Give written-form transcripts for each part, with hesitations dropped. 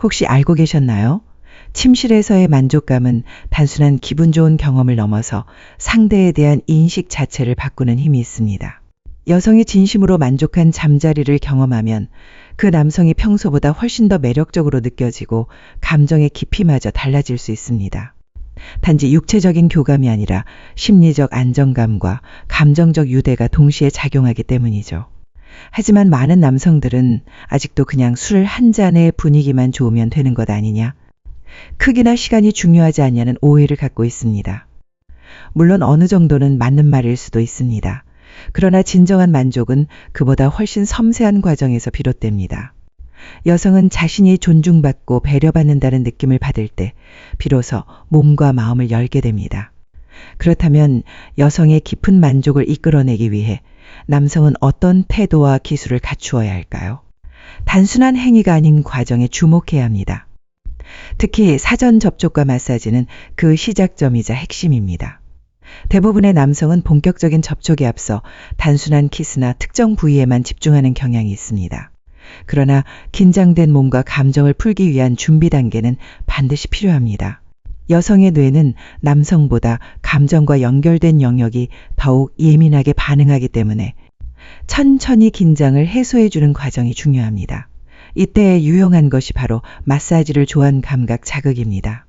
혹시 알고 계셨나요? 침실에서의 만족감은 단순한 기분 좋은 경험을 넘어서 상대에 대한 인식 자체를 바꾸는 힘이 있습니다. 여성이 진심으로 만족한 잠자리를 경험하면 그 남성이 평소보다 훨씬 더 매력적으로 느껴지고 감정의 깊이마저 달라질 수 있습니다. 단지 육체적인 교감이 아니라 심리적 안정감과 감정적 유대가 동시에 작용하기 때문이죠. 하지만 많은 남성들은 아직도 그냥 술 한 잔의 분위기만 좋으면 되는 것 아니냐? 크기나 시간이 중요하지 않냐는 오해를 갖고 있습니다. 물론 어느 정도는 맞는 말일 수도 있습니다. 그러나 진정한 만족은 그보다 훨씬 섬세한 과정에서 비롯됩니다. 여성은 자신이 존중받고 배려받는다는 느낌을 받을 때 비로소 몸과 마음을 열게 됩니다. 그렇다면 여성의 깊은 만족을 이끌어내기 위해 남성은 어떤 태도와 기술을 갖추어야 할까요? 단순한 행위가 아닌 과정에 주목해야 합니다. 특히 사전 접촉과 마사지는 그 시작점이자 핵심입니다. 대부분의 남성은 본격적인 접촉에 앞서 단순한 키스나 특정 부위에만 집중하는 경향이 있습니다. 그러나 긴장된 몸과 감정을 풀기 위한 준비 단계는 반드시 필요합니다. 여성의 뇌는 남성보다 감정과 연결된 영역이 더욱 예민하게 반응하기 때문에 천천히 긴장을 해소해주는 과정이 중요합니다. 이때 유용한 것이 바로 마사지를 조한 감각 자극입니다.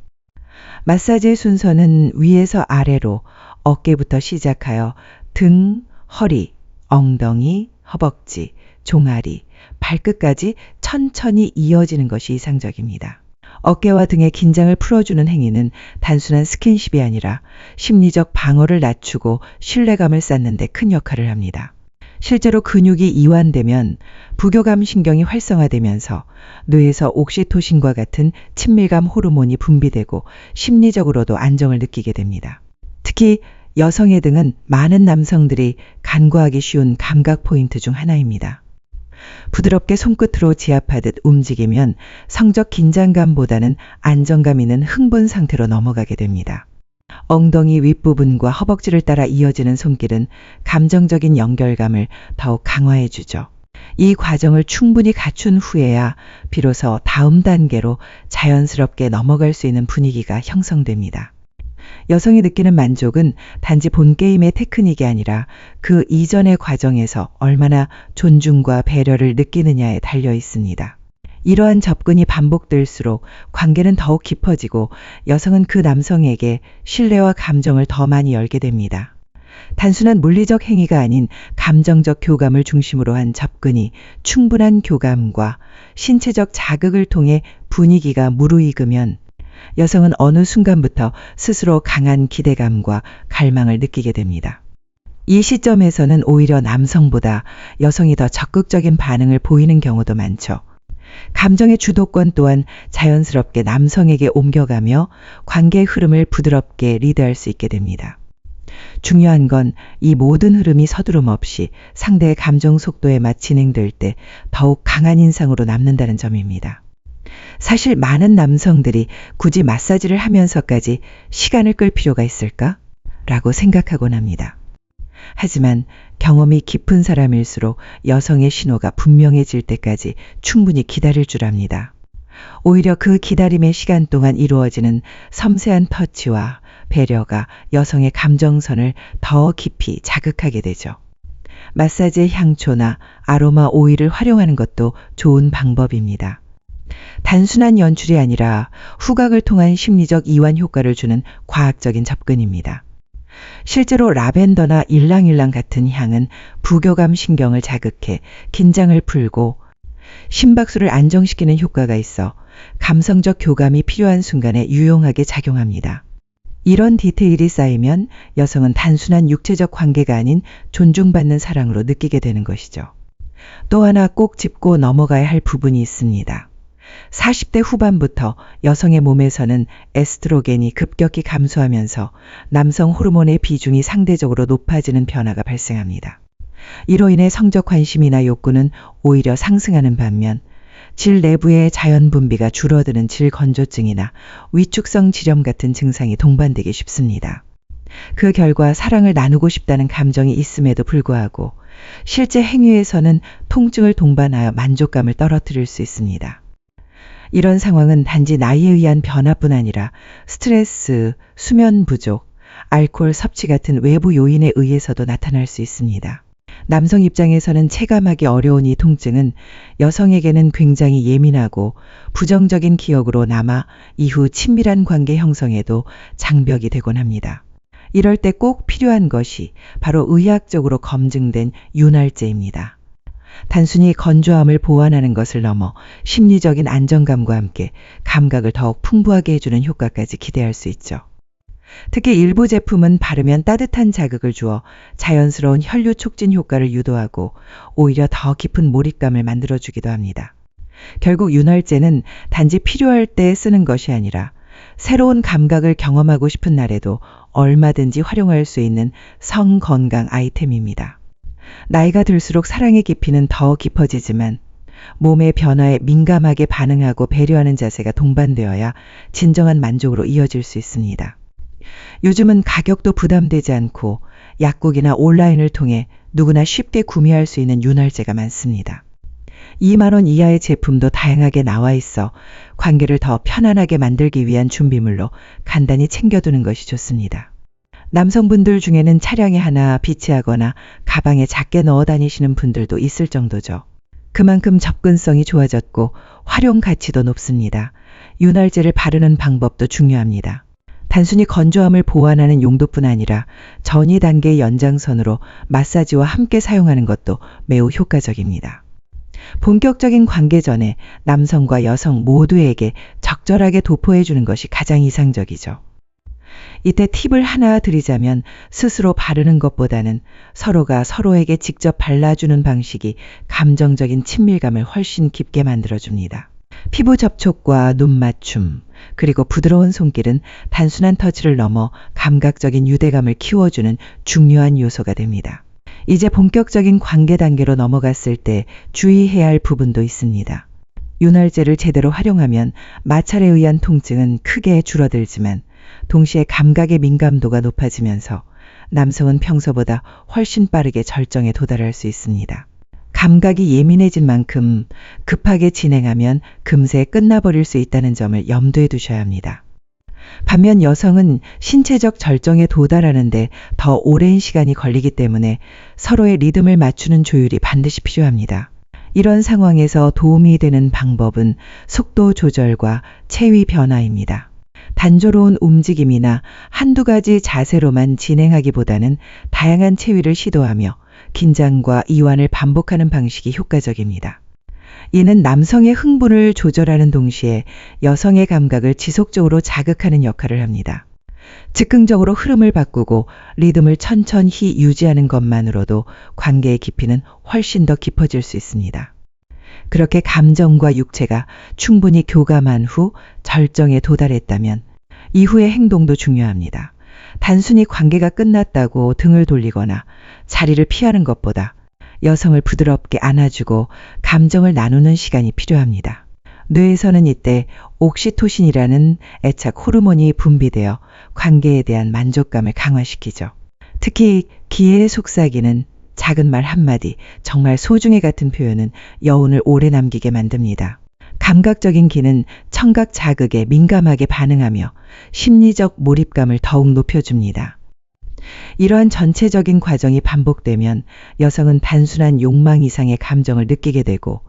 마사지의 순서는 위에서 아래로 어깨부터 시작하여 등, 허리, 엉덩이, 허벅지, 종아리, 발끝까지 천천히 이어지는 것이 이상적입니다. 어깨와 등의 긴장을 풀어주는 행위는 단순한 스킨십이 아니라 심리적 방어를 낮추고 신뢰감을 쌓는 데 큰 역할을 합니다. 실제로 근육이 이완되면 부교감 신경이 활성화되면서 뇌에서 옥시토신과 같은 친밀감 호르몬이 분비되고 심리적으로도 안정을 느끼게 됩니다. 특히 여성의 등은 많은 남성들이 간과하기 쉬운 감각 포인트 중 하나입니다. 부드럽게 손끝으로 지압하듯 움직이면 성적 긴장감보다는 안정감 있는 흥분 상태로 넘어가게 됩니다. 엉덩이 윗부분과 허벅지를 따라 이어지는 손길은 감정적인 연결감을 더욱 강화해주죠. 이 과정을 충분히 갖춘 후에야 비로소 다음 단계로 자연스럽게 넘어갈 수 있는 분위기가 형성됩니다. 여성이 느끼는 만족은 단지 본게임의 테크닉이 아니라 그 이전의 과정에서 얼마나 존중과 배려를 느끼느냐에 달려 있습니다. 이러한 접근이 반복될수록 관계는 더욱 깊어지고 여성은 그 남성에게 신뢰와 감정을 더 많이 열게 됩니다. 단순한 물리적 행위가 아닌 감정적 교감을 중심으로 한 접근이 충분한 교감과 신체적 자극을 통해 분위기가 무르익으면 여성은 어느 순간부터 스스로 강한 기대감과 갈망을 느끼게 됩니다. 이 시점에서는 오히려 남성보다 여성이 더 적극적인 반응을 보이는 경우도 많죠. 감정의 주도권 또한 자연스럽게 남성에게 옮겨가며 관계의 흐름을 부드럽게 리드할 수 있게 됩니다. 중요한 건 이 모든 흐름이 서두름 없이 상대의 감정 속도에만 진행될 때 더욱 강한 인상으로 남는다는 점입니다. 사실 많은 남성들이 굳이 마사지를 하면서까지 시간을 끌 필요가 있을까? 라고 생각하곤 합니다. 하지만 경험이 깊은 사람일수록 여성의 신호가 분명해질 때까지 충분히 기다릴 줄 압니다. 오히려 그 기다림의 시간 동안 이루어지는 섬세한 터치와 배려가 여성의 감정선을 더 깊이 자극하게 되죠. 마사지의 향초나 아로마 오일을 활용하는 것도 좋은 방법입니다. 단순한 연출이 아니라 후각을 통한 심리적 이완 효과를 주는 과학적인 접근입니다. 실제로 라벤더나 일랑일랑 같은 향은 부교감 신경을 자극해 긴장을 풀고 심박수를 안정시키는 효과가 있어 감성적 교감이 필요한 순간에 유용하게 작용합니다. 이런 디테일이 쌓이면 여성은 단순한 육체적 관계가 아닌 존중받는 사랑으로 느끼게 되는 것이죠. 또 하나 꼭 짚고 넘어가야 할 부분이 있습니다. 40대 후반부터 여성의 몸에서는 에스트로겐이 급격히 감소하면서 남성 호르몬의 비중이 상대적으로 높아지는 변화가 발생합니다. 이로 인해 성적 관심이나 욕구는 오히려 상승하는 반면 질 내부의 자연 분비가 줄어드는 질 건조증이나 위축성 질염 같은 증상이 동반되기 쉽습니다. 그 결과 사랑을 나누고 싶다는 감정이 있음에도 불구하고 실제 행위에서는 통증을 동반하여 만족감을 떨어뜨릴 수 있습니다. 이런 상황은 단지 나이에 의한 변화뿐 아니라 스트레스, 수면 부족, 알코올 섭취 같은 외부 요인에 의해서도 나타날 수 있습니다. 남성 입장에서는 체감하기 어려운 이 통증은 여성에게는 굉장히 예민하고 부정적인 기억으로 남아 이후 친밀한 관계 형성에도 장벽이 되곤 합니다. 이럴 때 꼭 필요한 것이 바로 의학적으로 검증된 윤활제입니다. 단순히 건조함을 보완하는 것을 넘어 심리적인 안정감과 함께 감각을 더욱 풍부하게 해주는 효과까지 기대할 수 있죠. 특히 일부 제품은 바르면 따뜻한 자극을 주어 자연스러운 혈류 촉진 효과를 유도하고 오히려 더 깊은 몰입감을 만들어주기도 합니다. 결국 윤활제는 단지 필요할 때 쓰는 것이 아니라 새로운 감각을 경험하고 싶은 날에도 얼마든지 활용할 수 있는 성건강 아이템입니다. 나이가 들수록 사랑의 깊이는 더 깊어지지만 몸의 변화에 민감하게 반응하고 배려하는 자세가 동반되어야 진정한 만족으로 이어질 수 있습니다. 요즘은 가격도 부담되지 않고 약국이나 온라인을 통해 누구나 쉽게 구매할 수 있는 윤활제가 많습니다. 2만 원 이하의 제품도 다양하게 나와 있어 관계를 더 편안하게 만들기 위한 준비물로 간단히 챙겨두는 것이 좋습니다. 남성분들 중에는 차량에 하나 비치하거나 가방에 작게 넣어 다니시는 분들도 있을 정도죠. 그만큼 접근성이 좋아졌고 활용 가치도 높습니다. 윤활제를 바르는 방법도 중요합니다. 단순히 건조함을 보완하는 용도뿐 아니라 전이 단계의 연장선으로 마사지와 함께 사용하는 것도 매우 효과적입니다. 본격적인 관계 전에 남성과 여성 모두에게 적절하게 도포해 주는 것이 가장 이상적이죠. 이때 팁을 하나 드리자면 스스로 바르는 것보다는 서로가 서로에게 직접 발라주는 방식이 감정적인 친밀감을 훨씬 깊게 만들어줍니다. 피부 접촉과 눈 맞춤, 그리고 부드러운 손길은 단순한 터치를 넘어 감각적인 유대감을 키워주는 중요한 요소가 됩니다. 이제 본격적인 관계 단계로 넘어갔을 때 주의해야 할 부분도 있습니다. 윤활제를 제대로 활용하면 마찰에 의한 통증은 크게 줄어들지만 동시에 감각의 민감도가 높아지면서 남성은 평소보다 훨씬 빠르게 절정에 도달할 수 있습니다. 감각이 예민해진 만큼 급하게 진행하면 금세 끝나버릴 수 있다는 점을 염두에 두셔야 합니다. 반면 여성은 신체적 절정에 도달하는데 더 오랜 시간이 걸리기 때문에 서로의 리듬을 맞추는 조율이 반드시 필요합니다. 이런 상황에서 도움이 되는 방법은 속도 조절과 체위 변화입니다. 단조로운 움직임이나 한두 가지 자세로만 진행하기보다는 다양한 체위를 시도하며 긴장과 이완을 반복하는 방식이 효과적입니다. 이는 남성의 흥분을 조절하는 동시에 여성의 감각을 지속적으로 자극하는 역할을 합니다. 즉흥적으로 흐름을 바꾸고 리듬을 천천히 유지하는 것만으로도 관계의 깊이는 훨씬 더 깊어질 수 있습니다. 그렇게 감정과 육체가 충분히 교감한 후 절정에 도달했다면 이후의 행동도 중요합니다. 단순히 관계가 끝났다고 등을 돌리거나 자리를 피하는 것보다 여성을 부드럽게 안아주고 감정을 나누는 시간이 필요합니다. 뇌에서는 이때 옥시토신이라는 애착 호르몬이 분비되어 관계에 대한 만족감을 강화시키죠. 특히 기의 속삭이는 작은 말 한마디, 정말 소중해 같은 표현은 여운을 오래 남기게 만듭니다. 감각적인 기는 청각 자극에 민감하게 반응하며 심리적 몰입감을 더욱 높여줍니다. 이러한 전체적인 과정이 반복되면 여성은 단순한 욕망 이상의 감정을 느끼게 되고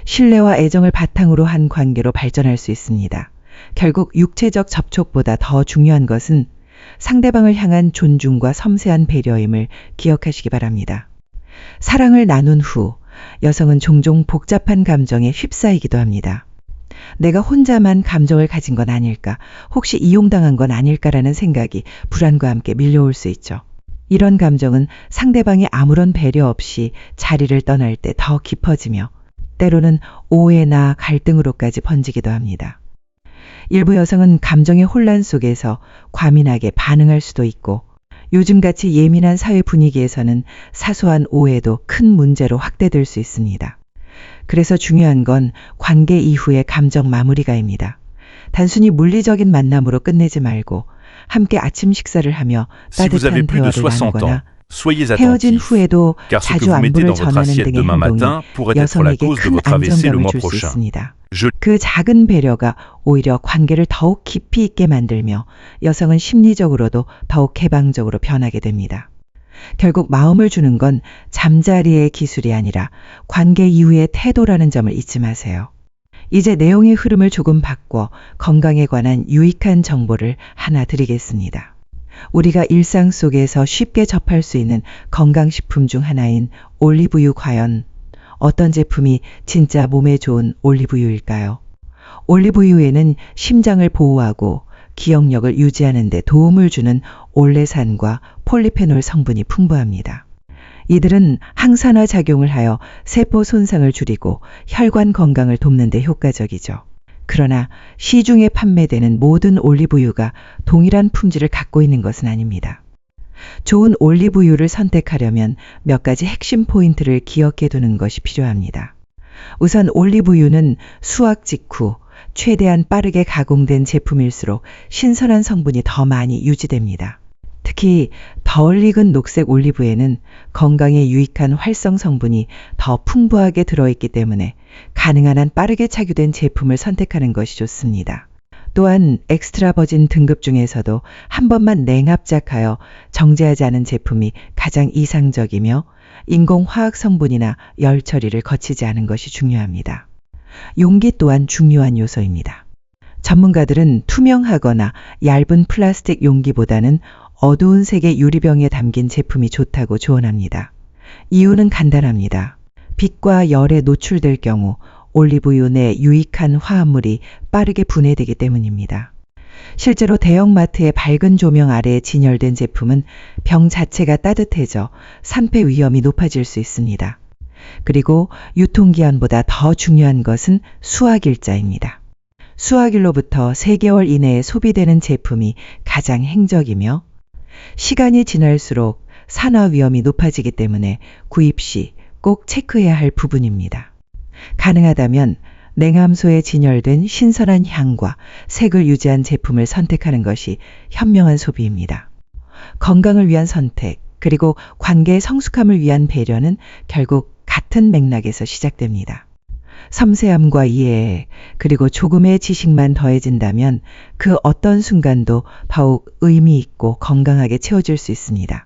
신뢰와 애정을 바탕으로 한 관계로 발전할 수 있습니다. 결국 육체적 접촉보다 더 중요한 것은 상대방을 향한 존중과 섬세한 배려임을 기억하시기 바랍니다. 사랑을 나눈 후 여성은 종종 복잡한 감정에 휩싸이기도 합니다. 내가 혼자만 감정을 가진 건 아닐까, 혹시 이용당한 건 아닐까라는 생각이 불안과 함께 밀려올 수 있죠. 이런 감정은 상대방이 아무런 배려 없이 자리를 떠날 때 더 깊어지며 때로는 오해나 갈등으로까지 번지기도 합니다. 일부 여성은 감정의 혼란 속에서 과민하게 반응할 수도 있고 요즘같이 예민한 사회 분위기에서는 사소한 오해도 큰 문제로 확대될 수 있습니다. 그래서 중요한 건 관계 이후의 감정 마무리가입니다. 단순히 물리적인 만남으로 끝내지 말고 함께 아침 식사를 하며 따뜻한 대화를 나누거나 헤어진 후에도 자주 안부를 전하는 등의 행동이 여성에게 큰 안정감을 줄 수 있습니다. Je 그 작은 배려가 오히려 관계를 더욱 깊이 있게 만들며 여성은 심리적으로도 더욱 개방적으로 변하게 됩니다. 결국 마음을 주는 건 잠자리의 기술이 아니라 관계 이후의 태도라는 점을 잊지 마세요. 이제 내용의 흐름을 조금 바꿔 건강에 관한 유익한 정보를 하나 드리겠습니다. 우리가 일상 속에서 쉽게 접할 수 있는 건강식품 중 하나인 올리브유, 과연 어떤 제품이 진짜 몸에 좋은 올리브유일까요? 올리브유에는 심장을 보호하고 기억력을 유지하는 데 도움을 주는 올레산과 폴리페놀 성분이 풍부합니다. 이들은 항산화 작용을 하여 세포 손상을 줄이고 혈관 건강을 돕는 데 효과적이죠. 그러나 시중에 판매되는 모든 올리브유가 동일한 품질을 갖고 있는 것은 아닙니다. 좋은 올리브유를 선택하려면 몇 가지 핵심 포인트를 기억해 두는 것이 필요합니다. 우선 올리브유는 수확 직후 최대한 빠르게 가공된 제품일수록 신선한 성분이 더 많이 유지됩니다. 특히 덜 익은 녹색 올리브에는 건강에 유익한 활성 성분이 더 풍부하게 들어있기 때문에 가능한 한 빠르게 착유된 제품을 선택하는 것이 좋습니다. 또한 엑스트라 버진 등급 중에서도 한 번만 냉압작하여 정제하지 않은 제품이 가장 이상적이며 인공 화학 성분이나 열 처리를 거치지 않은 것이 중요합니다. 용기 또한 중요한 요소입니다. 전문가들은 투명하거나 얇은 플라스틱 용기보다는 어두운 색의 유리병에 담긴 제품이 좋다고 조언합니다. 이유는 간단합니다. 빛과 열에 노출될 경우 올리브유 내 유익한 화합물이 빠르게 분해되기 때문입니다. 실제로 대형마트의 밝은 조명 아래에 진열된 제품은 병 자체가 따뜻해져 산패 위험이 높아질 수 있습니다. 그리고 유통기한보다 더 중요한 것은 수확일자입니다. 수확일로부터 3개월 이내에 소비되는 제품이 가장 행적이며 시간이 지날수록 산화 위험이 높아지기 때문에 구입 시 꼭 체크해야 할 부분입니다. 가능하다면 냉암소에 진열된 신선한 향과 색을 유지한 제품을 선택하는 것이 현명한 소비입니다. 건강을 위한 선택, 그리고 관계의 성숙함을 위한 배려는 결국 같은 맥락에서 시작됩니다. 섬세함과 이해, 그리고 조금의 지식만 더해진다면 그 어떤 순간도 더욱 의미 있고 건강하게 채워질 수 있습니다.